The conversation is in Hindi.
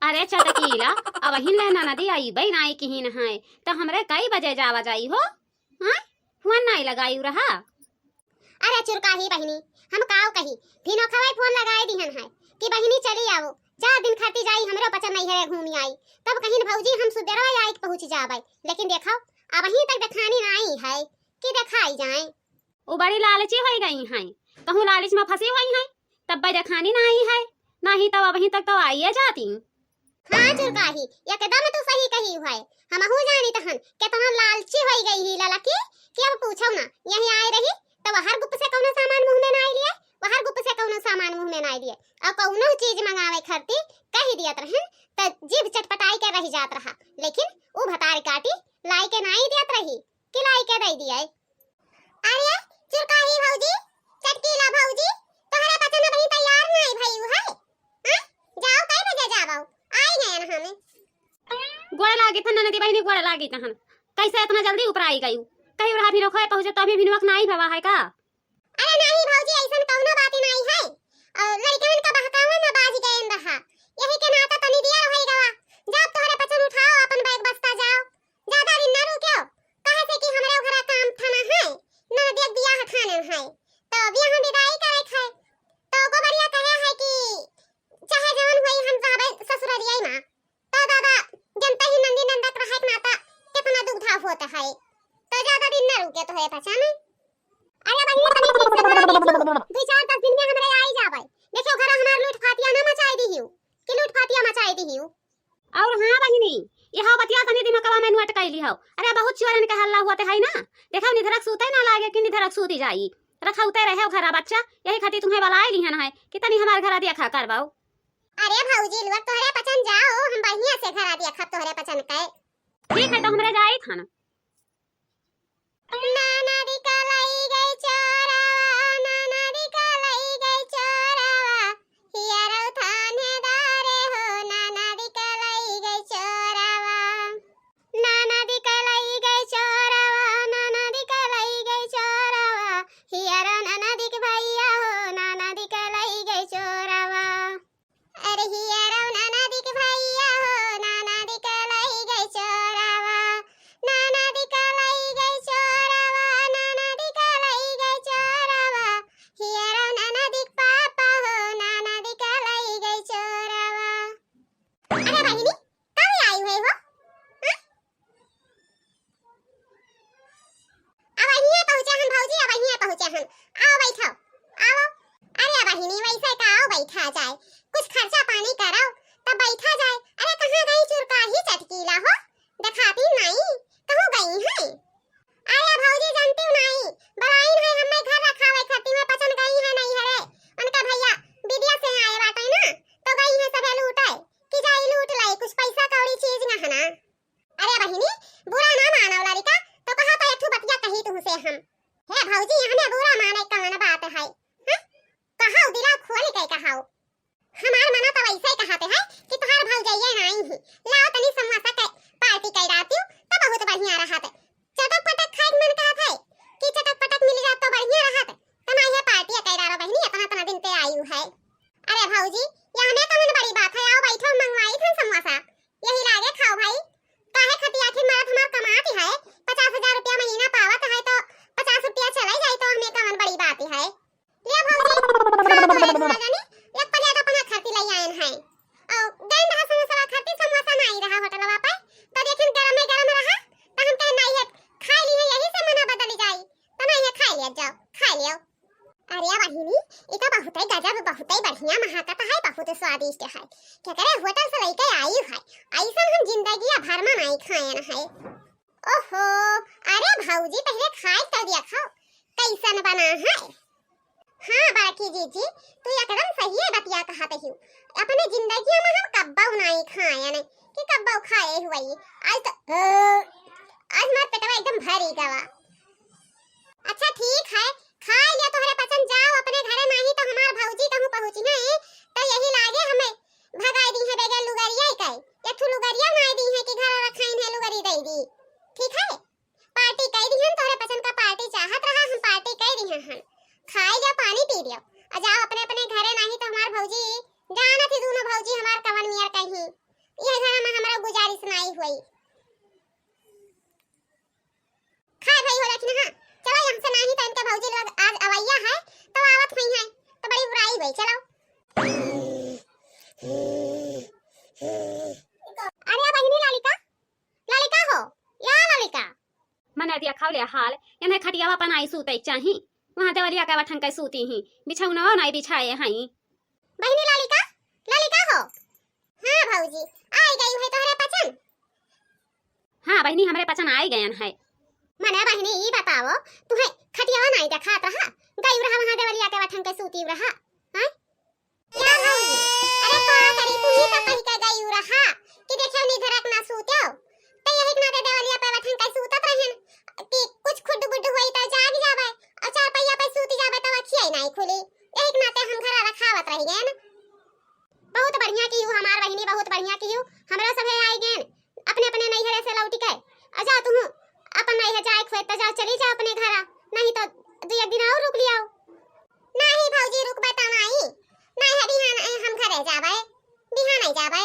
अरे चटकीला अब हिन लेना नदी आई बई नाई की हिन है तो हमरे कई बजे जावा जाई हो। हां फोन नहीं लगाई रहा। अरे चुरकाही बहिनी हम काव कही दिनो खवाई फोन लगाए दिहन है कि बहिनी चली आवो 4 दिन खाती जाई हमरो बचन नहीं है घूमी आई तब कहीं भौजी हम सुदेरवा आई पहुंच जाबे लेकिन देखो अब वहीं तक दिखानी नहीं है कि दिखाई जाए। वो बड़ी लालची हो गई हैं कहूँ लालच में फंसी हुई हैं तब बे दिखानी नहीं है नहीं तब वहीं तक तो आइए जाती। हाँ चुरकाही एकदम तो सही कही है हम हूं जानी तहन कितना लालची हो गई ही ललकी कि अब पूछो ना यहीं आए रही तो हर गुप्प से कोनो सामान मुंह में ना लिए हर गुप्प से कोनो सामान मुंह में ना लिए और कोनो चीज मंगावे खरती कही दियत रहन त जीभ चटपटाई के रह जात रहा लेकिन वो भतार काटी लाई के नहीं दियत रही कि लाई के दे दिए। अरे चुरकाही भौजी चटकीला भौजी तोहरा बचन अभी तैयार नहीं भई है। हां जाओ कई बजे जावो आई गए न हमें गोड़ लागी थन नदी बहिनी गोड़ लागी तहन कैसे इतना जल्दी ऊपर आई गई कहीं रहा भी रोखे पहुंचे तो अभी भी वक्त नहीं भवा है का। अरे नहीं भौजी ऐसन कौनो बात नहीं है और लड़कन का बहकावा ना बाज गए रहा यही के नाता तनी दिया रही गवा जब तोहरे पचन उठाओ अपन बैग बस्ता जाओ ज्यादा दिन ना रुको कहे से कि हमरे घरा काम थाना है न देख दिया है खाने है तो अब यहां विदाई करे है तो गोबरिया कहे है कि चाहे जवन होई हम जाबे ससुरालिया में तो दादा जनता ही नंदी नंदक रहे नाता कितना दुख होता है तो ज्यादा दिन ना रुके तो है पहचान। अरे बहिनी तनी ठीक से बना दीजिए 2-4-10 दिन में हमरे आई जाबे देखो घर हमार लूट फातिया ना मचाई दीहियो कि लूट फातिया मचाई दीहियो। और हां बहिनी यह बतिया तनी दिमागवा में नोट कैली हो। अरे बहुत चोरन के हल्ला हुआ है ना देखो निधरक सूते ना लागे कि निधरक सूती जाई रखौते रहे घरा बच्चा यही खातिर तुम्हें बलाई लिहन है कि तनी हमार घरा देखा करवाओ। अरे भौजी लुआ तोहरे पचन जाओ हम बढ़िया से घरा देखा तोहरे पचन के ठीक है तो हमरे जाई थाना। नाना दिकलाई गई चोरावा नाना दिकलाई गई चोरावा हियरौ थानेदारे हो नाना दिकलाई गई चोरावा नाना दिकलाई गई चोरावा नाना दिकलाई गई चोरावा हियरौ नाना दिक भैया हो नाना दिकलाई गई चोरावा अरे हियरौ नाना दिक भैया हो नाना दिकलाई गई चोरावा नाना दिकलाई गई चोरावा नाना दिकलाई गई चोरावा हियरौ नाना दिक पापा हो नाना दिकलाई गई चोरावा। अरे बहिनी कब आई हुई हो अब यहीं पहुंचे हम भौजी अब यहीं पहुंचे हम आओ बैठो आओ। अरे बहिनी वैसे का आओ बैठा जाए कुछ खर्चा पानी कराओ तब बैठा जाए। अरे कहां गई चुरकाही चटकीला हो दिखाती नहीं कहूं गई है। अरे भौजी जानती हूं नहीं बलाइन है हमें घर रखावे खाती में पसंद गई है नहीं है रे उनका भैया विदेश से आए बाटे ना तो गई है सब लूटे कि जाई लूट लाई कुछ पैसा कौड़ी चीज ना है ना। अरे बहिनी बुरा ना मानो लड़का तो कहा तो एक बतिया कही तुमसे हम हे भौजी हमें बुरा माने कौन बात है हां कहाओ दिला खोल के कहाओ हमार मना तो वैसे ही कहते हैं कि तुम्हार भौजाइया नहीं ही लाओ तनी समोसा के पार्टी कर आती हूं तो बहुत बढ़िया रहा था चटक पटक खाए मन कहत है कि चटक पटक मिल जात तो बढ़िया रहा था तना ये पार्टी कर रहा बहनी इतना तना दिन पे आई है। अरे भौजी यहां में कौन बड़ी बात है आओ बैठो मंगवाई थन समोसा यही लागे खाओ भाई काहे खती आखिर मरत हमार कमाती है 50,000 रुपया महीना पावत है तो 50 रुपया चले जाए तो हमें कौन बड़ी बात है ले भौजी जानी एक प्लेट अपना खाती ले आए हैं और गंद रहा समोसा खाती समोसा नहीं रहा होटलवा पे तो देखिन गरम में गरम रहा तो हम कह नहीं है खा ली है यही से मना बदल जाई तो नहीं है खा लिया जाओ खा लियो। अरे बहिनी ये तो बहुत ही गजब बहुत ही बढ़िया महकता है बहुत स्वादिष्ट है क्या करे होटल से लेके आई है ऐसा हम जिंदगी भर में नहीं खाए न है। ओहो अरे भौजी पहले खाए तो दिया खाओ कैसन बना है। हाँ बाकी जीजी तू एकदम सही है बतिया कहते ही अपने जिंदगी में हम कब्बाऊ नहीं खाए न कि कब्बाऊ खाए हुई आज मेरा पेटवा एकदम भरी गवा। अच्छा ठीक है खा लिया तोहरे पसंद जाओ अपने घरे नहीं तो हमार भौजी कहूं पहुंची है तो यही लागे हमें भगाई दी है बेगल लुगरिया कई या थू लुगरिया नहीं दी है कि घर रखाइन है लुगरी दे दी ठीक है पार्टी कई दी हम तोहरे पसंद का पार्टी चाहत रहा हम पार्टी कई दी हम खाई जा पानी पी लियो और जाओ अपने अपने घरे नहीं तो हमार भौजी जाना थी दोनों भौजी हमार कवन मियार कहीं ये घर में हमरा गुजारिश नहीं हुई। खाए भाई हो लेकिन हां चलो यहाँ से नहीं टाइम के भौजी लोग आज अवैया है तो आवत नहीं है तो बड़ी बुराई भाई चलो। अरे बहिनी लालिका लालिका हो या लालिका मना दिया खाव ले हाल यने खटियावा पनाई सूते चाही वहां देवलिया का बठन के सूती ही बिछौना नहीं बिछाए हई। बहिनी लालिका लालिका हो हां भौजी आई गई है तोहरे पचन। हां बहिनी हमरे पचन आई गयन है। मने बहिनी ई बताओ तुम्हें खटियावा नहीं देखा रहा गई रहा वहां देवलिया के बठन के सूती रहा हैं क्या भौजी अरे का करी तू ही तो कही के गई रहा कि देखो नी धरक ना सूत्यो ते यही ना दे देवलिया पे बठन के सूतत रहन कि कुछ खुड बुड होई त जाग जावे और चार पहिया पे सूती जावे त अखिया ही नहीं खुली एक नाते हम घर रखावत रह गए। बहुत बढ़िया की हूं हमार बहिनी बहुत बढ़िया की हूं हमरा सब आई गए अपने अपने नैहरे से लौट के जा तुम अपन नैहर जाए खोए त जा चली जा अपने घर नहीं तो दो एक दिन और रुक लियाओ। नहीं भौजी रुक बता नहीं नहीं बिहान हम घरे जावे बिहान नहीं जावे